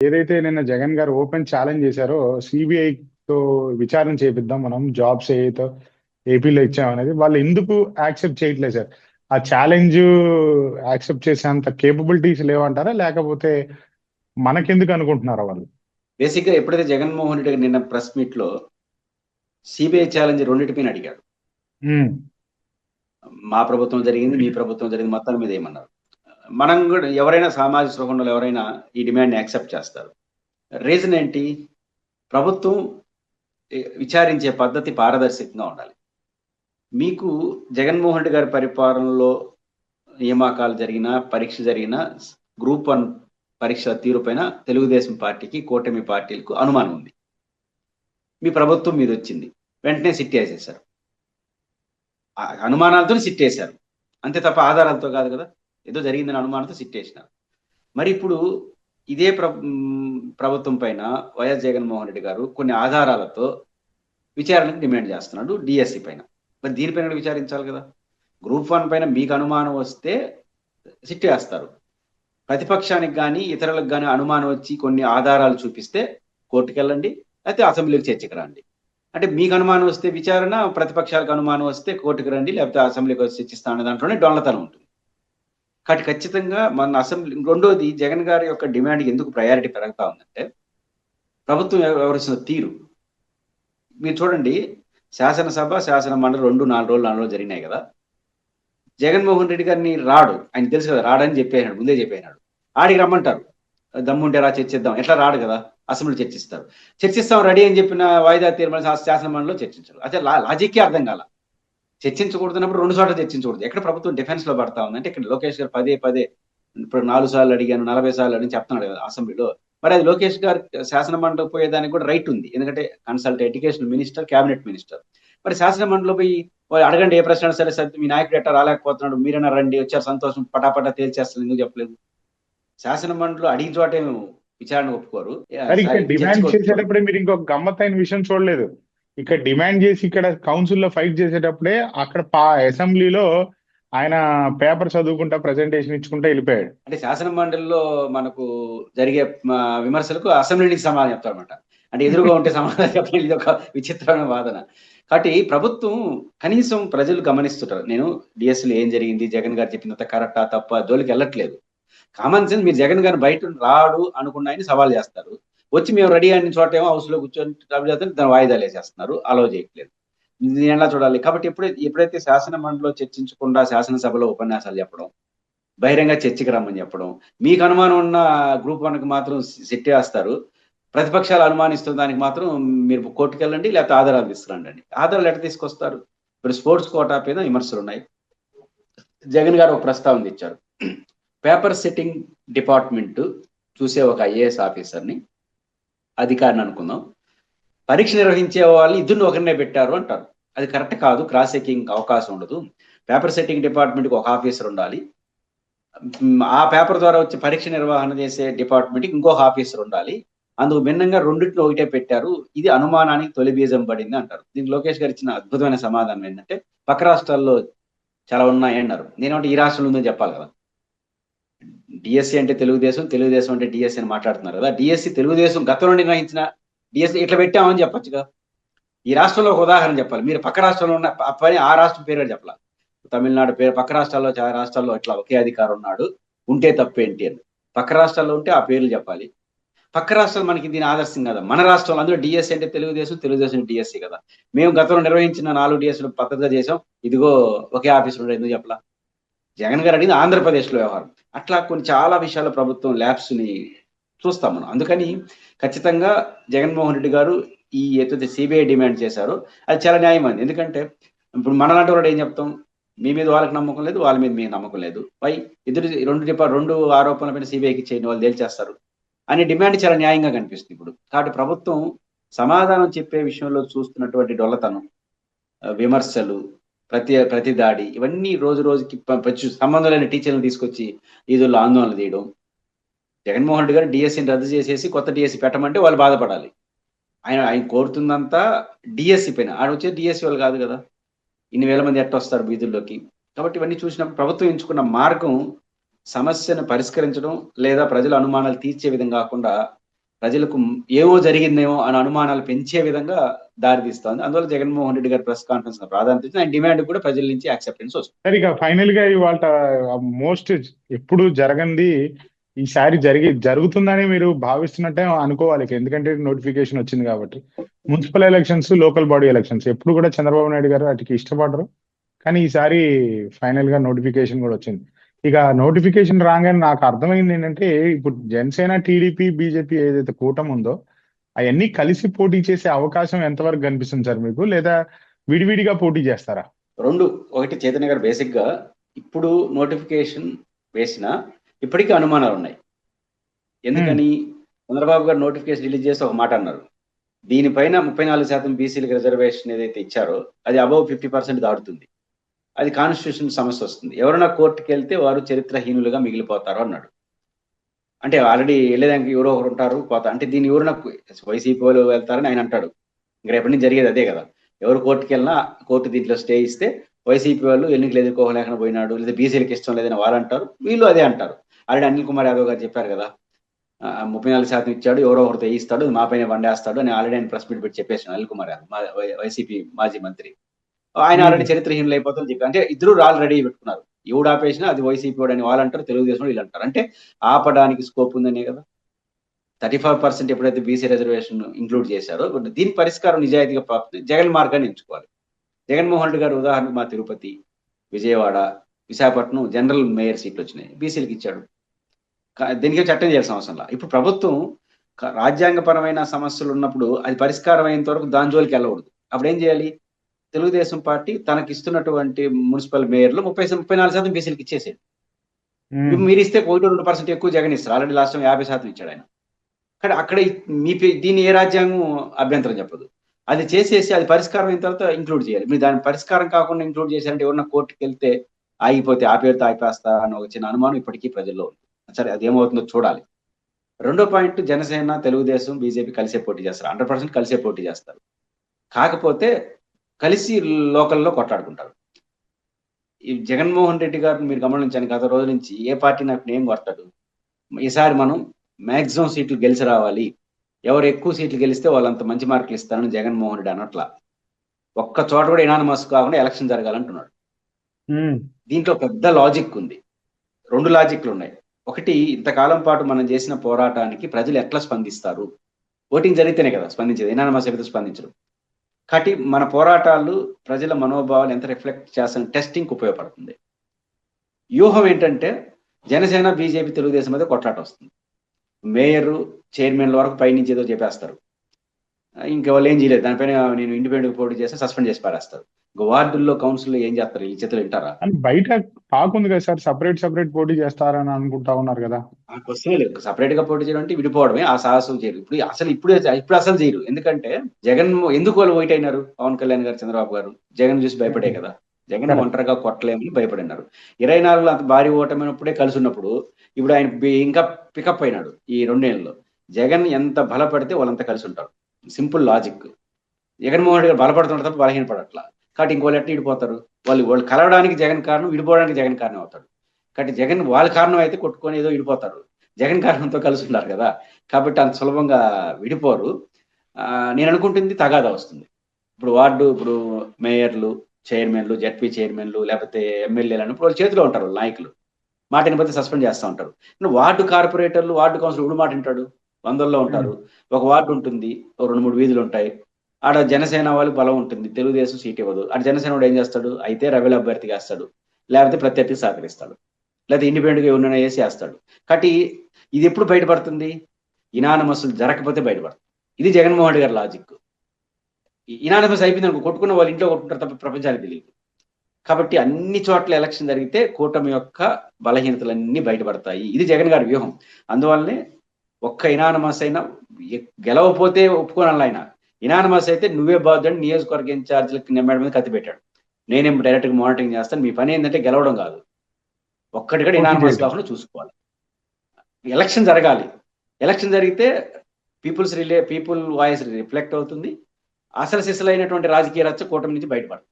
ఏదైతే నిన్న జగన్ గారు ఓపెన్ ఛాలెంజ్ చేశారో సిబిఐతో విచారణ చేపిద్దాం మనం జాబ్స్ ఏదైతే ఏపీలో ఇచ్చామనేది వాళ్ళు ఎందుకు యాక్సెప్ట్ చేయట్లేదు సార్? ఆ ఛాలెంజ్ యాక్సెప్ట్ చేసేంత కేపబిలిటీస్ లేవంటారా, లేకపోతే మనకెందుకు అనుకుంటున్నారా వాళ్ళు? బేసిక్గా ఎప్పుడైతే జగన్మోహన్ రెడ్డి గారు నిన్న ప్రెస్ మీట్ లో సిబిఐ ఛాలెంజ్ రెండింటిపైన అడిగాడు. ఉమ్, మా ప్రభుత్వం జరిగింది, మీ ప్రభుత్వం జరిగింది, మొత్తం మీద ఏమన్నారు. మనం కూడా ఎవరైనా సామాజిక స్పృహంలో ఎవరైనా ఈ డిమాండ్ని యాక్సెప్ట్ చేస్తారు. రీజన్ ఏంటి? ప్రభుత్వం విచారించే పద్ధతి పారదర్శకంగా ఉండాలి. మీకు జగన్మోహన్ రెడ్డి గారి పరిపాలనలో నియామకాలు జరిగిన, పరీక్ష జరిగిన గ్రూప్ 1 పరీక్షల తీరుపైన తెలుగుదేశం పార్టీకి, కూటమి పార్టీలకు అనుమానం ఉంది. మీ ప్రభుత్వం మీద వచ్చింది, వెంటనే సిట్ వేసేశారు. అనుమానాలతో సిట్ వేశారు అంతే తప్ప ఆధారాలతో కాదు కదా. ఏదో జరిగిందని అనుమానంతో సిట్ వేసినారు. మరి ఇప్పుడు ఇదే ప్రభుత్వం పైన వైఎస్ జగన్మోహన్ రెడ్డి గారు కొన్ని ఆధారాలతో విచారణకు డిమాండ్ చేస్తున్నాడు డిఎస్సి పైన. మరి దీనిపైన విచారించాలి కదా. గ్రూప్ 1 పైన మీకు అనుమానం వస్తే సిట్ వేస్తారు. ప్రతిపక్షానికి కానీ ఇతరులకు కానీ అనుమానం వచ్చి కొన్ని ఆధారాలు చూపిస్తే కోర్టుకు వెళ్ళండి, లేకపోతే అసెంబ్లీకి చర్చకు రండి. అంటే మీకు అనుమానం వస్తే విచారణ, ప్రతిపక్షాలకు అనుమానం వస్తే కోర్టుకు రండి, లేకపోతే అసెంబ్లీకి వచ్చి చర్చిస్తా అనే దాంట్లోనే డొల్లతనం ఉంటుంది. కాబట్టి ఖచ్చితంగా మన అసెంబ్లీ రెండోది జగన్ గారి యొక్క డిమాండ్ ఎందుకు ప్రయారిటీ పెరుగుతా ఉందంటే ప్రభుత్వం వ్యవహరిస్తున్న తీరు. మీరు చూడండి, శాసనసభ శాసన మండలి 4 రోజులు జరిగినాయి కదా. జగన్మోహన్ రెడ్డి గారిని రాడు, ఆయన తెలుసు కదా, రాడని చెప్పేనాడు, ముందే చెప్పేనాడు. ఆడికి రమ్మంటారు, దమ్ముంటే రా చర్చిద్దాం, ఎట్లా రాడు కదా, అసెంబ్లీ చర్చిస్తారు. చర్చిస్తాం రెడీ అని చెప్పిన వాయిదా తీర్మానం శాసన మండలిలో చర్చించరు. అదే లాజిక్కే అర్థం కాల. చర్చించకూడదున్నప్పుడు 2 చోట్ల చర్చించకూడదు. ఎక్కడ ప్రభుత్వం డిఫెన్స్ లో పడతా ఉందంటే ఇక్కడ లోకేష్ గారు పదే ఇప్పుడు 4 సార్లు అడిగాను, 40 సార్లు అడిగి చెప్తున్నాడు కదా అసెంబ్లీలో. మరి అది లోకేష్ గారు శాసన మండలికి పోయేదానికి కూడా రైట్ ఉంది, ఎందుకంటే consult education minister, cabinet minister. మరి శాసన మండలిలో పోయి అడగండి, ఏ ప్రశ్న సరే మీ నాయకుడు ఎట్టా రాలేకపోతున్నాడు, మీరైనా రండి, వచ్చారు సంతోషం, పటాపటా తేల్చేస్తారు, ఎందుకు చెప్పలేదు? శాసన మండలిలో అడిగిన చోటే విచారణ ఒప్పుకోరు. డిమాండ్ చేసేటప్పుడే మీరు ఇంకొక గమ్మత్తైన విషయం చూడలేదు. ఇక్కడ డిమాండ్ చేసి ఇక్కడ కౌన్సిల్లో ఫైట్ చేసేటప్పుడే అక్కడ అసెంబ్లీలో ఆయన పేపర్ చదువుకుంటా ప్రెజెంటేషన్ ఇచ్చుకుంటా వెళ్ళిపోయాడు. అంటే శాసన మండలిలో మనకు జరిగే విమర్శలకు అసెంబ్లీకి సమాధానం చెప్తారన్నమాట. అంటే ఎదురుగా ఉంటే సమాధానం చెప్పడం ఇది ఒక విచిత్రమైన వాదన. కాబట్టి ప్రభుత్వం కనీసం ప్రజలు గమనిస్తుంటారు. నేను డిఎస్సీలో ఏం జరిగింది, జగన్ గారు చెప్పినంత కరెక్టా తప్ప జోలికి వెళ్ళట్లేదు. కామన్ సెన్స్, మీరు జగన్ గారిని బయట రాడు అనుకున్న ఆయన సవాల్ చేస్తారు, వచ్చి మేము రెడీ అయిన చోట ఏమో హౌస్ లో కూర్చొని దాని వాయిదాలు వేసేస్తున్నారు, అలో చేయట్లేదు. దీన్ని ఎలా చూడాలి? కాబట్టి ఎప్పుడైతే శాసన మండలిలో చర్చించకుండా శాసనసభలో ఉపన్యాసాలు చెప్పడం, బహిరంగ చర్చకి రమ్మని చెప్పడం, మీకు అనుమానం ఉన్న గ్రూప్ 1కి మాత్రం సిట్ వేస్తారు, ప్రతిపక్షాలు అనుమానిస్తున్న దానికి మాత్రం మీరు కోర్టుకు వెళ్ళండి, లేకపోతే ఆధారాలు తీసుకురండి. ఆధారాలు ఎట్లా తీసుకొస్తారు? ఇప్పుడు స్పోర్ట్స్ కోటా మీద విమర్శలు ఉన్నాయి. జగన్ గారు ఒక ప్రస్తావన ఇచ్చారు, పేపర్ సెట్టింగ్ డిపార్ట్మెంట్ చూసే ఒక ఐఏఎస్ ఆఫీసర్ని, అధికారిని అనుకుందాం, పరీక్ష నిర్వహించే వాళ్ళు ఇద్దరిని ఒకరినే పెట్టారు అంటారు. అది కరెక్ట్ కాదు, క్రాస్ చెకింగ్ అవకాశం ఉండదు. పేపర్ సెట్టింగ్ డిపార్ట్మెంట్కి ఒక ఆఫీసర్ ఉండాలి, ఆ పేపర్ ద్వారా వచ్చి పరీక్ష నిర్వహణ చేసే డిపార్ట్మెంట్కి ఇంకొక ఆఫీసర్ ఉండాలి. అందుకు భిన్నంగా రెండింటిని ఒకటే పెట్టారు, ఇది అనుమానానికి తొలి బీజం పడింది అంటారు. దీనికి లోకేష్ గారు ఇచ్చిన అద్భుతమైన సమాధానం ఏంటంటే, పక్క రాష్ట్రాల్లో చాలా ఉన్నాయి అన్నారు. నేనేమంటే ఈ రాష్ట్రంలో ఉందని చెప్పాలి కదా. డిఎస్సి అంటే తెలుగుదేశం, తెలుగుదేశం అంటే డిఎస్సి అని మాట్లాడుతున్నారు కదా. డిఎస్సి తెలుగుదేశం గతంలో నిర్వహించిన డిఎస్సి ఇట్లా పెట్టామని చెప్పొచ్చుగా. ఈ రాష్ట్రంలో ఒక ఉదాహరణ చెప్పాలి. మీరు పక్క రాష్ట్రంలో ఉన్న పని ఆ రాష్ట్రం పేరు చెప్పాలి. తమిళనాడు పేరు, పక్క రాష్ట్రాల్లో చాలా రాష్ట్రాల్లో ఇట్లా ఒకే అధికారం ఉన్నాడు, ఉంటే తప్పేంటి అని. పక్క రాష్ట్రాల్లో ఉంటే ఆ పేర్లు చెప్పాలి. పక్క రాష్ట్రాలు మనకి దీని ఆదర్శం కదా. మన రాష్ట్రంలో అందులో డిఎస్సి అంటే తెలుగుదేశం, తెలుగుదేశం డిఎస్సి కదా. మేము గతంలో నిర్వహించిన 4 డిఎస్సీలు పద్ధతిగా చేసాం, ఇదిగో ఒకే ఆఫీసులో ఎందుకు చెప్పలా? జగన్ గారు అడిగింది ఆంధ్రప్రదేశ్లో వ్యవహారం. అట్లా కొన్ని చాలా విషయాల ప్రభుత్వం ల్యాబ్స్ ని చూస్తాం మనం. అందుకని ఖచ్చితంగా జగన్మోహన్ రెడ్డి గారు ఈ ఏదైతే సిబిఐ డిమాండ్ చేశారో అది చాలా న్యాయమైంది. ఎందుకంటే ఇప్పుడు మనలాంటి వాడు ఏం చెప్తాం, మీ మీద వాళ్ళకి నమ్మకం లేదు, వాళ్ళ మీద మీకు నమ్మకం లేదు, పై రెండు ఆరోపణల పైన సిబిఐకి చేయని వాళ్ళు తేల్చేస్తారు అనే డిమాండ్ చాలా న్యాయంగా కనిపిస్తుంది ఇప్పుడు. కాబట్టి ప్రభుత్వం సమాధానం చెప్పే విషయంలో చూస్తున్నటువంటి డొల్లతనం, విమర్శలు, ప్రతి దాడి, ఇవన్నీ రోజు రోజుకి సంబంధం లేని టీచర్లను తీసుకొచ్చి ఈదుల్లో ఆందోళన చేయడం. జగన్మోహన్ రెడ్డి గారు డిఎస్సిని రద్దు చేసేసి కొత్త డిఎస్సి పెట్టమంటే వాళ్ళు బాధపడాలి. ఆయన కోరుతుందంతా డిఎస్సి పైన. ఆడ వచ్చే డిఎస్సి వాళ్ళు కాదు కదా, ఇన్ని వేల మంది ఎట్టొస్తారు వీధుల్లోకి. కాబట్టి ఇవన్నీ చూసినప్పుడు ప్రభుత్వం ఎంచుకున్న మార్గం సమస్యను పరిష్కరించడం లేదా ప్రజల అనుమానాలు తీర్చే విధంగా కాకుండా ప్రజలకు ఏమో జరిగిందేమో అనే అనుమానాలు పెంచే విధంగా దారితీస్తోంది. అందువల్ల జగన్మోహన్ రెడ్డి గారి ప్రెస్ కాన్ఫరెన్స్ ప్రాధాన్యత ఇచ్చి ఆయన డిమాండ్ కూడా ప్రజల నుంచి యాక్సెప్టెన్స్ వస్తుంది. సరే, ఇక ఫైనల్ గా ఇవాళ మోస్ట్ ఎప్పుడు జరగంది ఈసారి జరుగుతుందని మీరు భావిస్తున్నట్టే అనుకోవాలి ఇక. ఎందుకంటే నోటిఫికేషన్ వచ్చింది కాబట్టి. Municipal elections, local body elections ఎప్పుడు కూడా చంద్రబాబు నాయుడు గారు వాటికి ఇష్టపడరు. కానీ ఈసారి ఫైనల్ గా నోటిఫికేషన్ కూడా వచ్చింది. ఇక నోటిఫికేషన్ రాగానే నాకు అర్థమైంది ఏంటంటే, ఇప్పుడు జనసేన, టీడీపీ, బీజేపీ ఏదైతే కూటమి ఉందో అవన్నీ కలిసి పోటీ చేసే అవకాశం ఎంతవరకు కనిపిస్తుంది సార్ మీకు? లేదా విడివిడిగా పోటీ చేస్తారా? రెండు. ఒకటి, చైతన్య గారు బేసిక్ గా ఇప్పుడు నోటిఫికేషన్ వేసినా ఇప్పటికీ అనుమానాలు ఉన్నాయి. ఎందుకని? చంద్రబాబు గారు నోటిఫికేషన్ రిలీజ్ చేసి ఒక మాట అన్నారు, దీనిపైన 34% బీసీలకు రిజర్వేషన్ ఏదైతే ఇచ్చారో అది అబౌవ్ 50% దాటుతుంది, అది కాన్స్టిట్యూషన్ సమస్య వస్తుంది, ఎవరైనా కోర్టుకి వెళ్తే వారు చరిత్రహీనులుగా మిగిలిపోతారు అన్నాడు. అంటే ఆల్రెడీ వెళ్ళేదానికి ఎవరో ఒకరు ఉంటారు పోతారు, అంటే దీన్ని ఎవరైనా వైసీపీ వాళ్ళు వెళ్తారని ఆయన అంటాడు. ఇంకా రేపటి నుంచి జరిగేది అదే కదా. ఎవరు కోర్టుకి వెళ్ళినా కోర్టు దీంట్లో స్టే ఇస్తే వైసీపీ వాళ్ళు ఎన్నికలు ఎదుర్కోలేకుండా పోయినాడు, లేదా బీసీలకు ఇష్టం లేదని వాళ్ళు అంటారు, వీళ్ళు అదే అంటారు. ఆల్రెడీ అనిల్ కుమార్ యాదవ్ గారు చెప్పారు కదా, 34% ఇచ్చాడు, ఎవరో ఒకరితో వేయిస్తాడు, మా పైన వండేస్తాడు అని ఆల్రెడీ ఆయన ప్రెస్ మీట్ పెట్టి చెప్పేసాడు అనిల్ కుమార్ యాదవ్, వైసీపీ మాజీ మంత్రి. ఆయన ఆల్రెడీ చరిత్రహీనులు అయిపోతామని చెప్పి, అంటే ఇద్దరు రాళ్ళు రెడీ పెట్టుకున్నారు. ఎవడు ఆపేసినా అది వైసీపీ వాడు అని వాళ్ళు అంటారు, తెలుగుదేశం వీళ్ళు అంటారు. అంటే ఆపడానికి స్కోప్ ఉందనే కదా 35% ఎప్పుడైతే బీసీ రిజర్వేషన్ ఇంక్లూడ్ చేశారో. దీని పరిష్కారం నిజాయితీగా జగన్ మార్గాన్ని ఎంచుకోవాలి. జగన్మోహన్ రెడ్డి గారు ఉదాహరణకు మా తిరుపతి, విజయవాడ, విశాఖపట్నం జనరల్ మేయర్ సీట్లు వచ్చినాయి, బీసీలకు ఇచ్చాడు. దీనికి చట్టం చేయాల్సిన అవసరం లేదు. ఇప్పుడు ప్రభుత్వం రాజ్యాంగపరమైన సమస్యలు ఉన్నప్పుడు అది పరిష్కారం అయినంత వరకు దాని జోలికి వెళ్ళకూడదు. అప్పుడు ఏం చేయాలి? తెలుగుదేశం పార్టీ తనకి ఇస్తున్నటువంటి మున్సిపల్ మేయర్లు 34% బీసీలకు ఇచ్చేసేది. మీరు ఇస్తే 1-2% ఎక్కువ జగన్ ఇస్తారు. ఆల్రెడీ లాస్ట్ 50% ఇచ్చాడు ఆయన. కానీ అక్కడ మీ దీన్ని ఏ రాజ్యాంగం అభ్యంతరం చెప్పదు. అది చేసేసి అది పరిష్కారం అయిన తర్వాత ఇంక్లూడ్ చేయాలి. మీరు దాని పరిష్కారం కాకుండా ఇంక్లూడ్ చేశారంటే ఎవరన్నా కోర్టుకి వెళ్తే ఆగిపోతే ఆ పేరుతో ఆగిపోస్తా అని ఒక చిన్న అనుమానం ఇప్పటికీ ప్రజల్లో ఉంది. సరే, అది ఏమవుతుందో చూడాలి. రెండో పాయింట్, జనసేన, తెలుగుదేశం, బీజేపీ కలిసే పోటీ చేస్తారు. 100% కలిసే పోటీ చేస్తారు. కాకపోతే కలిసి లోకల్లో కొట్లాడుకుంటారు. ఈ జగన్మోహన్ రెడ్డి గారిని మీరు గమనించండి, గత రోజు నుంచి ఏ పార్టీ నాకు నేమ్ కొడతాడు, ఈసారి మనం మాక్సిమం సీట్లు గెలిచి రావాలి, ఎవరు ఎక్కువ సీట్లు గెలిస్తే వాళ్ళంత మంచి మార్కులు ఇస్తానని జగన్మోహన్ రెడ్డి అనట్లా. ఒక్క చోట కూడా ఇనానిమస్ కాకుండా ఎలక్షన్ జరగాలంటున్నాడు. దీంట్లో పెద్ద లాజిక్ ఉంది. 2 లాజిక్లు ఉన్నాయి. ఒకటి, ఇంతకాలం పాటు మనం చేసిన పోరాటానికి ప్రజలు ఎట్లా స్పందిస్తారు? ఓటింగ్ జరిగితేనే కదా స్పందించేది, ఇనానిమస్ అయితే స్పందించరు. కాబట్టి మన పోరాటాలు ప్రజల మనోభావాలు ఎంత రిఫ్లెక్ట్ చేస్తాను టెస్టింగ్ ఉపయోగపడుతుంది. వ్యూహం ఏంటంటే జనసేన, బీజేపీ, తెలుగుదేశం మీద కొట్లాట వస్తుంది. మేయర్, చైర్మన్ల వరకు పైనుంచి ఏదో చెప్పేస్తారు. ఇంకా వాళ్ళు ఏం చేయలేదు, దానిపైన నేను ఇండిపెండెంట్ పోటీ చేస్తే సస్పెండ్ చేసి పారేస్తారు. వార్డుల్లో, కౌన్సిల్లో ఏం చేస్తారు? ఈ చేతులు వింటారా? బయట టాక్ ఉంది కదా సార్, సపరేట్ పోటీ చేస్తారని అనుకుంటా ఉన్నారు కదా. ఆ క్వశ్చన్ లేదు. సపరేట్ గా పోటీ చేయడం అంటే విడిపోవడమే. ఆ సాహసం చేయరు. ఇప్పుడు అసలు చేయరు. ఎందుకంటే జగన్ ఎందుకు వాళ్ళు వైట్ అయినారు? పవన్ కళ్యాణ్ గారు, చంద్రబాబు గారు జగన్ చూసి భయపడే కదా. జగన్ ఒంటరిగా కొట్టలేమని భయపడినారు. 24లో అంత భారీ ఓటమైనప్పుడే కలిసి ఉన్నప్పుడు ఇప్పుడు ఆయన ఇంకా పికప్ అయినాడు. ఈ 2 ఏళ్ళలో జగన్ ఎంత బలపడితే వాళ్ళంతా కలిసి ఉంటారు. Simple logic. జగన్మోహన్ రెడ్డి గారు బలపడుతుంటారు తప్ప బలహీనపడట్లా. కాబట్టి ఇంకోళ్ళు ఎట్లా విడిపోతారు? వాళ్ళు కలవడానికి జగన్ కారణం, విడిపోవడానికి జగన్ కారణం అవుతాడు. కాబట్టి జగన్ వాళ్ళ కారణం అయితే కొట్టుకొని ఏదో విడిపోతారు, జగన్ కారణంతో కలిసి ఉన్నారు కదా. కాబట్టి అంత సులభంగా విడిపోరు. నేను అనుకుంటుంది తగాదా వస్తుంది. ఇప్పుడు మేయర్లు, చైర్మన్లు, జడ్పీ చైర్మన్లు, లేకపోతే ఎమ్మెల్యేలు అన్నప్పుడు వాళ్ళ చేతిలో ఉంటారు నాయకులు. మాట వినకపోతే సస్పెండ్ చేస్తూ ఉంటారు. వార్డు కార్పొరేటర్లు, వార్డు కౌన్సిలర్ ఇప్పుడు మాట వింటాడు, 100లో ఉంటారు. ఒక వార్డు ఉంటుంది, 2-3 వీధులు ఉంటాయి. ఆడ జనసేన వాళ్ళు బలం ఉంటుంది, తెలుగుదేశం సీట్ ఇవ్వదు. ఆడ జనసేన వాడు ఏం చేస్తాడు? అయితే రవిల అభ్యర్థిగా వేస్తాడు, లేకపోతే ప్రత్యర్థికి సహకరిస్తాడు, లేకపోతే ఇండిపెండెంట్గా ఎవరైనా వేసి వేస్తాడు. కాబట్టి ఇది ఎప్పుడు బయటపడుతుంది? ఇనానమస్సులు జరగకపోతే బయటపడుతుంది. ఇది జగన్మోహన్ రెడ్డి గారి లాజిక్. ఇనానమస్ అయిపోయింది అనుకో, కొట్టుకున్న వాళ్ళు ఇంట్లో కొట్టుకుంటారు తప్ప ప్రపంచానికి తెలియదు. కాబట్టి అన్ని చోట్ల ఎలక్షన్ జరిగితే కూటమి యొక్క బలహీనతలన్నీ బయటపడతాయి. ఇది జగన్ గారి వ్యూహం. అందువల్లనే ఒక్క ఇనానమస్ అయినా గెలవపోతే ఒప్పుకోనాలి. ఆయన ఇనానమస్ అయితే నువ్వే బాధ్యుడు, నియోజకవర్గ ఇన్ఛార్జీలకి నెమ్మడి మీద కత్తి పెట్టాడు, నేనేం డైరెక్ట్ గా మానిటరింగ్ చేస్తాను, మీ పని ఏంటంటే గెలవడం కాదు, ఒక్కటి కూడా ఇనానమస్ కాకుండా చూసుకోవాలి. ఎలక్షన్ జరగాలి. ఎలక్షన్ జరిగితే పీపుల్ వాయిస్ రిఫ్లెక్ట్ అవుతుంది. అసలు సిసలైనటువంటి రాజకీయ రచ్చ కూటమి నుంచి బయటపడుతుంది.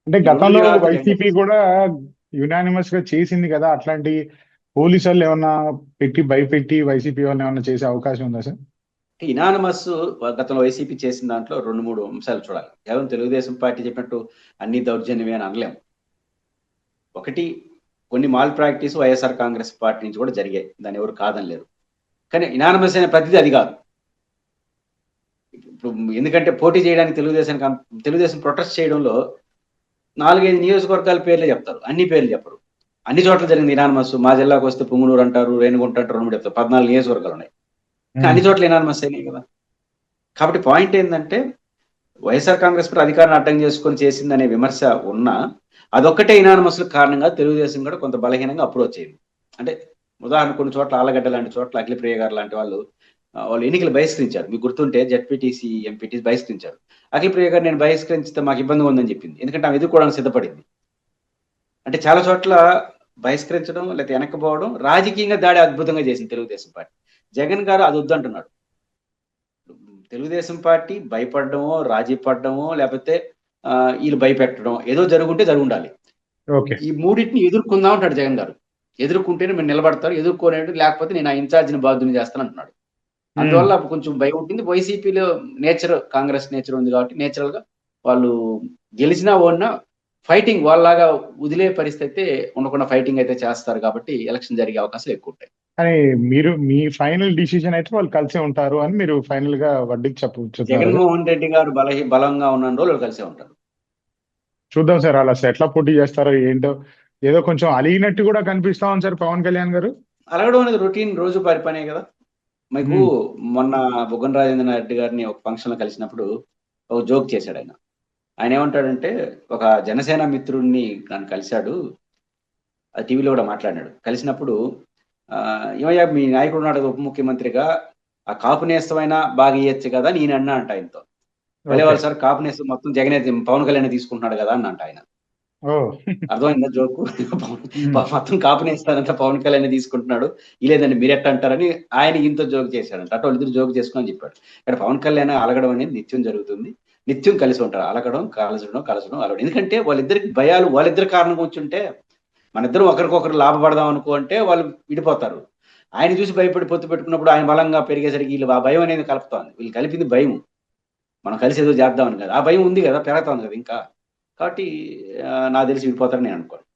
అంటే గతంలో వైసీపీ కూడా యునానిమస్ గా చేసింది కదా, అట్లాంటి పోలీసు వాళ్ళు ఏమన్నా పెట్టి భయపెట్టి వైసీపీ వాళ్ళని ఏమన్నా చేసే అవకాశం ఉందా సార్? ఇనానమస్ గతంలో వైసీపీ చేసిన దాంట్లో 2-3 అంశాలు చూడాలి. కేవలం తెలుగుదేశం పార్టీ చెప్పినట్టు అన్ని దౌర్జన్యమే అని అనలేం. ఒకటి, కొన్ని mall practice YSR Congress party నుంచి కూడా జరిగాయి. దాన్ని ఎవరు కాదనలేరు. కానీ ఇనానమస్ అయిన ప్రతిదీ అది కాదు. ఇప్పుడు ఎందుకంటే పోటీ చేయడానికి తెలుగుదేశం ప్రొటెస్ట్ చేయడంలో 4-5 నియోజకవర్గాల పేర్లే చెప్తారు. అన్ని పేర్లు చెప్పరు. అన్ని చోట్ల జరిగింది ఇనానమస్. మా జిల్లాకు వస్తే పుంగనూరు అంటారు, రేణిగుంట అంటారు, 2-3 చెప్తారు. 14 నియోజకవర్గాలు ఉన్నాయి. అన్ని చోట్ల ఇనానమస్ అయినాయి కదా. కాబట్టి పాయింట్ ఏంటంటే వైఎస్ఆర్ కాంగ్రెస్ పార్టీ అధికారాన్ని అడ్డం చేసుకొని చేసిందనే విమర్శ ఉన్నా అదొక్కటే ఇనానమస్ కారణంగా తెలుగుదేశం కూడా కొంత బలహీనంగా అప్రోచ్ అయింది. అంటే ఉదాహరణ కొన్ని చోట్ల ఆలగడ్డ లాంటి చోట్ల అఖిలప్రియ గారు లాంటి వాళ్ళు ఎన్నికలు బహిష్కరించారు. మీకు గుర్తుంటే జెడ్పీటీసీ ఎంపీటీసీ బహిష్కరించారు. అఖిలప్రియ గారు నేను బహిష్కరించితే మాకు ఇబ్బందిగా ఉందని చెప్పింది. ఎందుకంటే ఆమె ఎదుర్కోవడానికి సిద్ధపడింది. అంటే చాలా చోట్ల బహిష్కరించడం లేకపోతే వెనక్కిపోవడం రాజకీయంగా దాడి అద్భుతంగా చేసింది తెలుగుదేశం పార్టీ. జగన్ గారు అది వద్దంటున్నాడు. తెలుగుదేశం పార్టీ భయపడడమో, రాజీ పడడమో, లేకపోతే వీళ్ళు భయపెట్టడం ఏదో జరుగుంటే జరుగుండాలి. ఈ మూడింటిని ఎదుర్కొందాం అంటాడు జగన్ గారు. ఎదుర్కొంటేనే మీరు నిలబడతారు, ఎదుర్కోనేది లేకపోతే నేను ఆ ఇన్ఛార్జిని బాధ్యుని చేస్తాను అంటున్నాడు. అందువల్ల కొంచెం భయం ఉంటుంది. వైసీపీలో నేచర్, కాంగ్రెస్ నేచర్ ఉంది కాబట్టి నేచురల్ గా వాళ్ళు గెలిచినా ఓడినా ఫైటింగ్ వాళ్ళలాగా వదిలే పరిస్థితి ఉండకుండా ఫైటింగ్ అయితే చేస్తారు కాబట్టి ఎలక్షన్ జరిగే అవకాశాలు ఎక్కువ ఉంటాయి. కానీ మీరు మీ ఫైనల్ డిసిజన్ అయితే వాళ్ళు కలిసే ఉంటారు అని మీరు ఫైనల్ గా వడ్డీకి చెప్పవచ్చు. జగన్మోహన్ రెడ్డి గారు బలంగా ఉన్న రోజులు కలిసే ఉంటారు. చూద్దాం సార్ వాళ్ళు అసలు ఎట్లా పోటీ చేస్తారో ఏంటో. ఏదో కొంచెం అలిగినట్టు కూడా కనిపిస్తా ఉంది సార్ పవన్ కళ్యాణ్ గారు. అలగడం అనేది రొటీన్ రోజు పనే కదా. మీకు మొన్న బుగ్గన రాజేంద్ర రెడ్డి గారిని ఒక ఫంక్షన్ లో కలిసినప్పుడు ఒక జోక్ చేశాడు ఆయన. ఆయన ఏమంటాడంటే ఒక జనసేన మిత్రుడిని నన్ను కలిశాడు, ఆ టీవీలో కూడా మాట్లాడినాడు. కలిసినప్పుడు ఏమయ్యా మీ నాయకుడు ఉన్నాడు ఉప ముఖ్యమంత్రిగా, ఆ కాపు నేస్తమైనా బాగా ఇయ్యచ్చు కదా నేను అన్నా అంట ఆయనతో. వెళ్ళేవాళ్ళు సార్ కాపు నేస్తం మొత్తం జగనే పవన్ కళ్యాణ్ తీసుకుంటున్నాడు కదా అని అంట ఆయన. అర్థమైందా జోకు? మొత్తం కాపు నేస్తానంట పవన్ కళ్యాణ్ తీసుకుంటున్నాడు, లేదండి మీరు ఎట్ట అంటారని ఆయన ఇంత జోక్ చేశాడంట. అటు వాళ్ళిద్దరు జోక్ చేసుకుని చెప్పాడు. ఇక్కడ పవన్ కళ్యాణ్ అలగడం అనేది నిత్యం జరుగుతుంది, నిత్యం కలిసి ఉంటారు. అలగడం, కలసడం, అలగడం. ఎందుకంటే వాళ్ళిద్దరికి భయాలు వాళ్ళిద్దరు కారణం వచ్చుంటే మన ఇద్దరు ఒకరికొకరు లాభపడదాం అనుకుంటే వాళ్ళు విడిపోతారు. ఆయన చూసి భయపడి పొత్తు పెట్టుకున్నప్పుడు ఆయన బలంగా పెరిగేసరికి వీళ్ళు ఆ భయం అనేది కలుపుతోంది. వీళ్ళు కలిపింది భయం, మనం కలిసి ఏదో చేద్దామని కదా. ఆ భయం ఉంది కదా, పెరుగుతోంది కదా ఇంకా. కాబట్టి నాకు తెలిసి విడిపోతారని నేను అనుకోను.